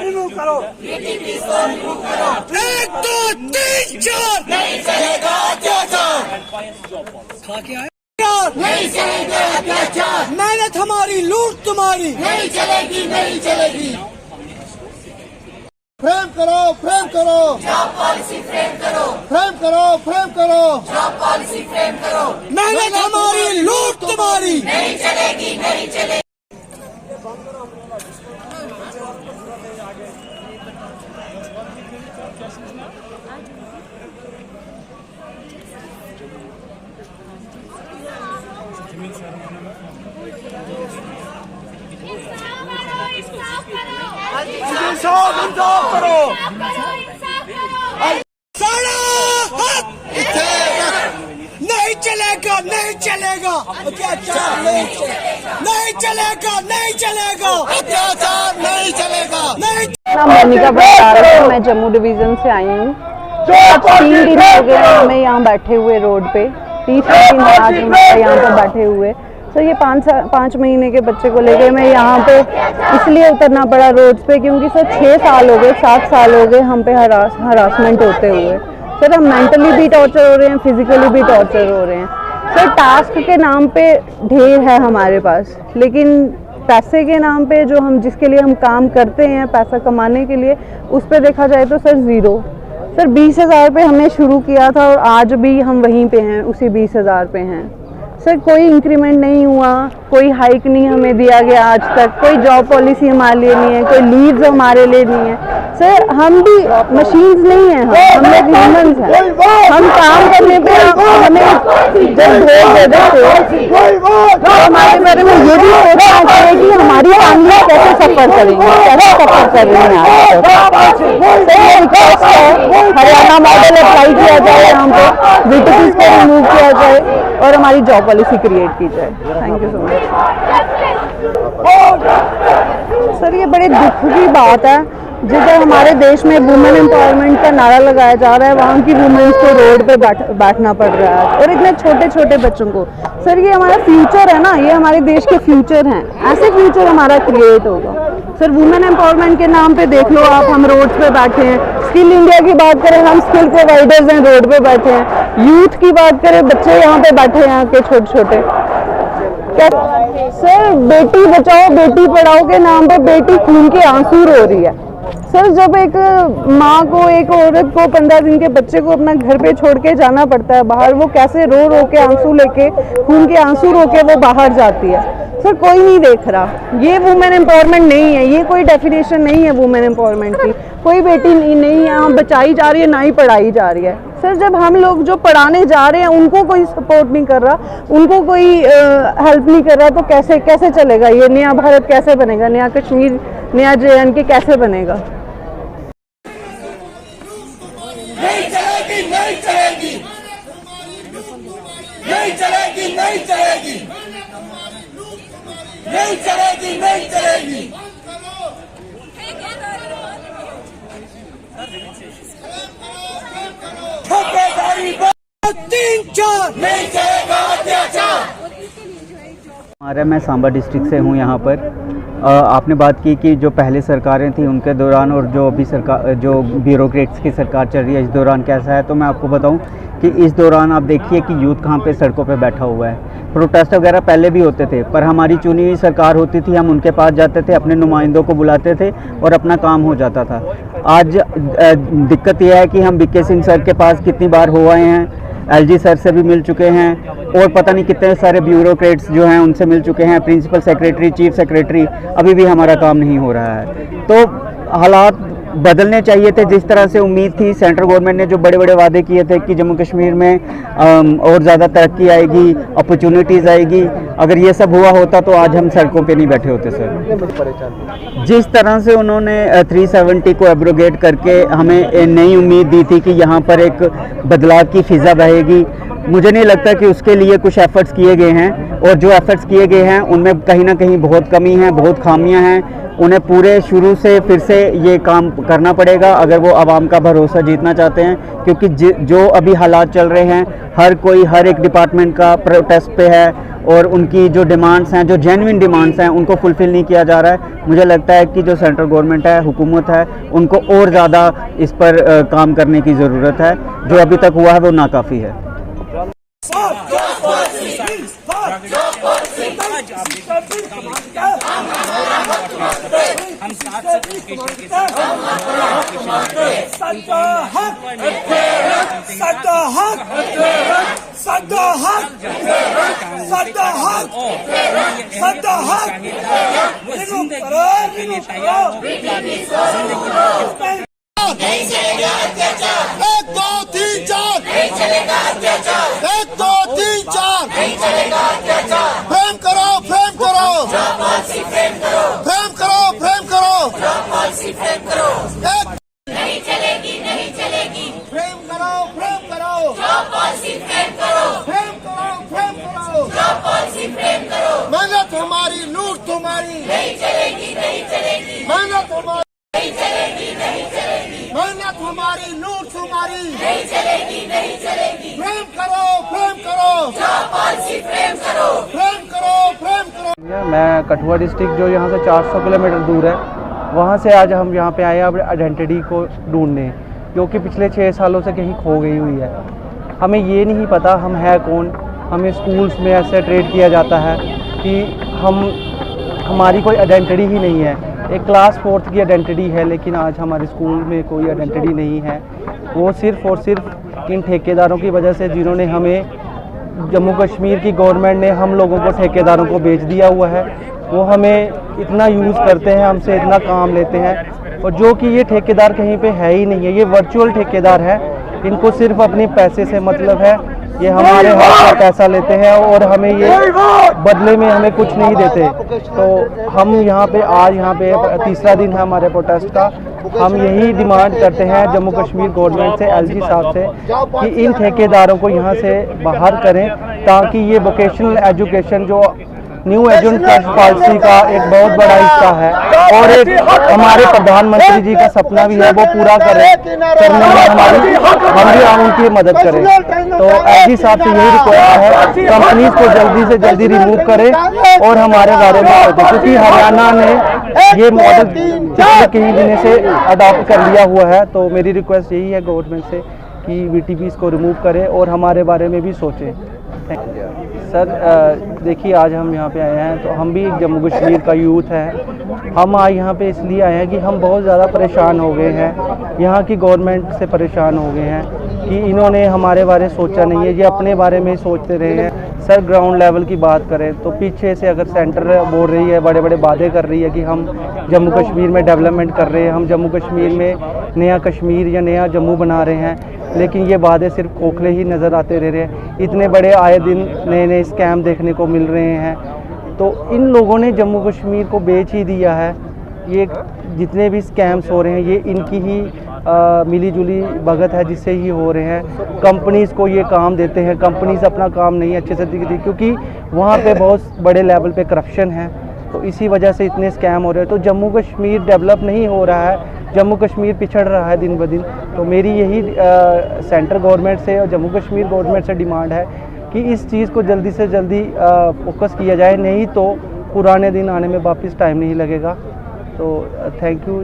Remove करो। 1 2 3 4 नहीं चलेगा अत्याचार, नहीं चलेगा अत्याचार। मेहनत हमारी, लूट तुम्हारी नहीं चलेगी, नहीं चलेगी। फ्रेम करो, फ्रेम करो, जॉब पॉलिसी फ्रेम करो, फ्रेम करो, फ्रेम करो, जॉब पॉलिसी फ्रेम करो। मेहनत हमारी, लूट तुम्हारी नहीं चलेगी, नहीं चलेगी। इंसाफ करो, नहीं चलेगा, नहीं चलेगा अत्याचार, नहीं चलेगा, नहीं चलेगा अत्याचार, नहीं चलेगा, नहीं। नाम मोनिका भट्टारक है, मैं जम्मू डिवीजन से आई हूँ। अब 3 दिन हो गए हमें यहाँ बैठे हुए रोड पे, तीसरे दिन आज हम यहाँ पे बैठे हुए। सर ये 5 महीने के बच्चे को लेके मैं यहाँ पे इसलिए उतरना पड़ा रोड पे क्योंकि सर 6 साल हो गए, 7 साल हो गए हम पे हरासमेंट होते हुए। सर हम मेंटली भी टॉर्चर हो रहे हैं, फिजिकली भी टॉर्चर हो रहे हैं। सर टास्क के नाम पे ढेर है हमारे पास, लेकिन पैसे के नाम पे जो हम जिसके लिए हम काम करते हैं पैसा कमाने के लिए, उस पे देखा जाए तो सर ज़ीरो। सर 20,000 पे हमने शुरू किया था और आज भी हम वहीं पे हैं, उसी 20,000 पे हैं। सर कोई इंक्रीमेंट नहीं हुआ, कोई हाइक नहीं हमें दिया गया आज तक, कोई जॉब पॉलिसी हमारे लिए नहीं है, कोई लीव्स हमारे लिए नहीं है। सर हम भी मशीन्स नहीं हैं, हम लोग ह्यूमंस हैं। हम काम करने पे हमें जब वोट दे देते तो हमारे बारे में ये भी सोचना चाहिए कि हमारी फैमिली कैसे सफ़र करेंगे, कैसे सफ़र कर रही हैं आज तक। सर ये रिक्वेस्ट है हरियाणा मॉडल अप्लाई किया जाए, यहाँ पे वीटीपीज़ को रिमूव किया जाए और हमारी जॉब पॉलिसी क्रिएट की जाए। Thank you so much. Sir ये बड़े दुख की बात है, जिधर हमारे देश में वुमेन एम्पावरमेंट का नारा लगाया जा रहा है वहाँ की वुमेन्स को रोड पे बैठना पड़ रहा है, और इतने छोटे छोटे बच्चों को। सर ये हमारा फ्यूचर है ना, ये हमारे देश के फ्यूचर हैं, ऐसे फ्यूचर हमारा क्रिएट होगा। सर वुमेन एम्पावरमेंट के नाम पे देख लो आप, हम रोड पे बैठे हैं। स्किल इंडिया की बात करें, हम स्किल प्रोवाइडर्स हैं, रोड पे बैठे हैं। यूथ की बात करें, बच्चे यहाँ पे बैठे हैं आके छोटे छोटे। सर बेटी बचाओ बेटी पढ़ाओ के नाम पे बेटी खून के आंसू रो रही है। सर जब एक माँ को, एक औरत को 15 दिन के बच्चे को अपना घर पे छोड़ के जाना पड़ता है बाहर, वो कैसे रो रो के आंसू लेके, खून के आंसू रो के वो बाहर जाती है। सर कोई नहीं देख रहा। ये वुमेन एम्पावरमेंट नहीं है, ये कोई डेफिनेशन नहीं है वुमेन एम्पावरमेंट की। कोई बेटी नहीं है यहाँ बचाई जा रही है, ना ही पढ़ाई जा रही है। सर जब हम लोग जो पढ़ाने जा रहे हैं उनको कोई सपोर्ट नहीं कर रहा, उनको कोई हेल्प नहीं कर रहा, तो कैसे कैसे चलेगा ये नया भारत, कैसे बनेगा नया कश्मीर, नया JNK कैसे बनेगा? नहीं चलेगी, नहीं चलेगी, नहीं चलेगी, नहीं चलेगी, नहीं चलेगी, नहीं चलेगी। ठेकेदारी 3-4 नहीं चलेगा अत्याचार। मैं सांबा डिस्ट्रिक्ट से हूँ यहाँ पर। आपने बात की कि जो पहले सरकारें थी उनके दौरान और जो अभी सरकार, जो ब्यूरोक्रेट्स की सरकार चल रही है, इस दौरान कैसा है, तो मैं आपको बताऊं कि इस दौरान आप देखिए कि यूथ कहाँ पे सड़कों पे बैठा हुआ है। प्रोटेस्ट वगैरह पहले भी होते थे, पर हमारी चुनी हुई सरकार होती थी, हम उनके पास जाते थे, अपने नुमाइंदों को बुलाते थे और अपना काम हो जाता था। आज दिक्कत यह है कि हम BK सिंह सर के पास कितनी बार हो आए हैं, LG सर से भी मिल चुके हैं, और पता नहीं कितने सारे ब्यूरोक्रेट्स जो हैं उनसे मिल चुके हैं, प्रिंसिपल सेक्रेटरी, चीफ सेक्रेटरी, अभी भी हमारा काम नहीं हो रहा है। तो हालात बदलने चाहिए थे। जिस तरह से उम्मीद थी, सेंट्रल गवर्नमेंट ने जो बड़े बड़े वादे किए थे कि जम्मू कश्मीर में और ज़्यादा तरक्की आएगी, अपॉर्चुनिटीज़ आएगी, अगर ये सब हुआ होता तो आज हम सड़कों पे नहीं बैठे होते सर। जिस तरह से उन्होंने 370 को एब्रोगेट करके हमें नई उम्मीद दी थी कि यहाँ पर एक बदलाव की फिज़ा बहेगी, मुझे नहीं लगता कि उसके लिए कुछ एफर्ट्स किए गए हैं, और जो एफर्ट्स किए गए हैं उनमें कहीं ना कहीं बहुत कमी है, बहुत खामियां हैं। उन्हें पूरे शुरू से फिर से ये काम करना पड़ेगा अगर वो आवाम का भरोसा जीतना चाहते हैं, क्योंकि जो अभी हालात चल रहे हैं, हर कोई हर एक डिपार्टमेंट का प्रोटेस्ट पे है, और उनकी जो डिमांड्स हैं, जो जेन्युइन डिमांड्स हैं, उनको फुलफ़िल नहीं किया जा रहा है। मुझे लगता है कि जो सेंट्रल गवर्नमेंट है, हुकूमत है, उनको और ज़्यादा इस पर काम करने की ज़रूरत है। जो अभी तक हुआ है वो नाकाफ़ी है। हम साथ साथ एजुकेशन के साथ के लिए तैयार हो। नहीं चलेगा अत्याचार, 1 2 3 4 नहीं चलेगा अत्याचार, 1 2 3 4 नहीं चलेगा अत्याचार। फ्रेम करो, फ्रेम करो, जॉब पॉलिसी फ्रेम करो, फ्रेम करो, फ्रेम करो, जॉब पॉलिसी फ्रेम करो। नहीं चलेगी, नहीं चलेगी, फ्रेम करो, फ्रेम करो, जॉब पॉलिसी फ्रेम करो, फ्रेम करो, फ्रेम करो, जॉब पॉलिसी फ्रेम करो। मेहनत हमारी, लूट तुम्हारी, नहीं चलेगी, नहीं चलेगी, मेहनत हमारी नहीं चलेगी, नहीं चलेगी, मेहनत हमारी, लूट तुम्हारी, नहीं चलेगी, नहीं चलेगी। फ्रेम करो, फ्रेम करो, जॉब पॉलिसी फ्रेम करो, फ्रेम करो, फ्रेम करो। मैं कठुआ डिस्ट्रिक्ट जो यहाँ से 400 किलोमीटर दूर है, वहाँ से आज हम यहाँ पे आए हैं अपनी आइडेंटिटी को ढूंढने, जो कि पिछले 6 सालों से कहीं खो गई हुई है। हमें ये नहीं पता हम है कौन। हमें स्कूल्स में ऐसे ट्रेड किया जाता है कि हमारी कोई आइडेंटिटी ही नहीं है। एक क्लास 4th की आइडेंटिटी है, लेकिन आज हमारे स्कूल में कोई आइडेंटिटी नहीं है। वो सिर्फ़ और सिर्फ इन ठेकेदारों की वजह से, जिन्होंने हमें जम्मू कश्मीर की गवर्नमेंट ने हम लोगों को ठेकेदारों को बेच दिया हुआ है। वो हमें इतना यूज़ करते हैं, हमसे इतना काम लेते हैं, और जो कि ये ठेकेदार कहीं पे है ही नहीं है। ये वर्चुअल ठेकेदार है। इनको सिर्फ अपने पैसे से मतलब है। ये हमारे हाथ से पैसा लेते हैं और हमें ये बदले में हमें कुछ नहीं देते। तो हम यहाँ पे आज यहाँ पे 3रा दिन है हमारे प्रोटेस्ट का। हम यही डिमांड करते हैं जम्मू कश्मीर गवर्नमेंट से, एलजी साहब से, कि इन ठेकेदारों को यहाँ से बाहर करें, ताकि ये वोकेशनल एजुकेशन जो न्यू एजुकेशन पॉलिसी का एक बहुत बड़ा हिस्सा है और एक हमारे प्रधानमंत्री जी का सपना भी है, वो पूरा करने में हम उनकी मदद करें। तो एलजी साहब से यही रिक्वेस्ट है, कंपनीज को जल्दी से जल्दी रिमूव करें और हमारे बारे में सोचें, क्योंकि हरियाणा ने ये मॉडल पिछले कई दिनों से अडॉप्ट कर लिया हुआ है। तो मेरी रिक्वेस्ट यही है गवर्नमेंट से कि वीटीपीज़ को रिमूव करें और हमारे बारे में भी सोचें। सर देखिए, आज हम यहाँ पे आए हैं, तो हम भी जम्मू कश्मीर का यूथ है। हम आज यहाँ पे इसलिए आए हैं कि हम बहुत ज़्यादा परेशान हो गए हैं, यहाँ की गवर्नमेंट से परेशान हो गए हैं कि इन्होंने हमारे बारे में सोचा नहीं है, ये अपने बारे में ही सोचते रहे हैं। सर ग्राउंड लेवल की बात करें तो पीछे से अगर सेंटर बोल रही है, बड़े बड़े वादे कर रही है कि हम जम्मू कश्मीर में डेवलपमेंट कर रहे हैं, हम जम्मू कश्मीर में नया कश्मीर या नया जम्मू बना रहे हैं, लेकिन ये वादे सिर्फ खोखले ही नज़र आते रह रहे हैं। इतने बड़े आए दिन नए नए स्कैम देखने को मिल रहे हैं। तो इन लोगों ने जम्मू कश्मीर को बेच ही दिया है। ये जितने भी स्कैम्स हो रहे हैं, ये इनकी ही मिली जुली भगत है जिससे ही हो रहे हैं। कंपनीज़ को ये काम देते हैं, कंपनीज़ अपना काम नहीं अच्छे से दिखती, क्योंकि वहाँ पे बहुत बड़े लेवल पे करप्शन है। तो इसी वजह से इतने स्कैम हो रहे हैं। तो जम्मू कश्मीर डेवलप नहीं हो रहा है, जम्मू कश्मीर पिछड़ रहा है दिन ब दिन। तो मेरी यही सेंट्रल गवर्नमेंट से और जम्मू कश्मीर गवर्नमेंट से डिमांड है कि इस चीज़ को जल्दी से जल्दी फोकस किया जाए, नहीं तो पुराने दिन आने में वापस टाइम नहीं लगेगा। तो थैंक यू।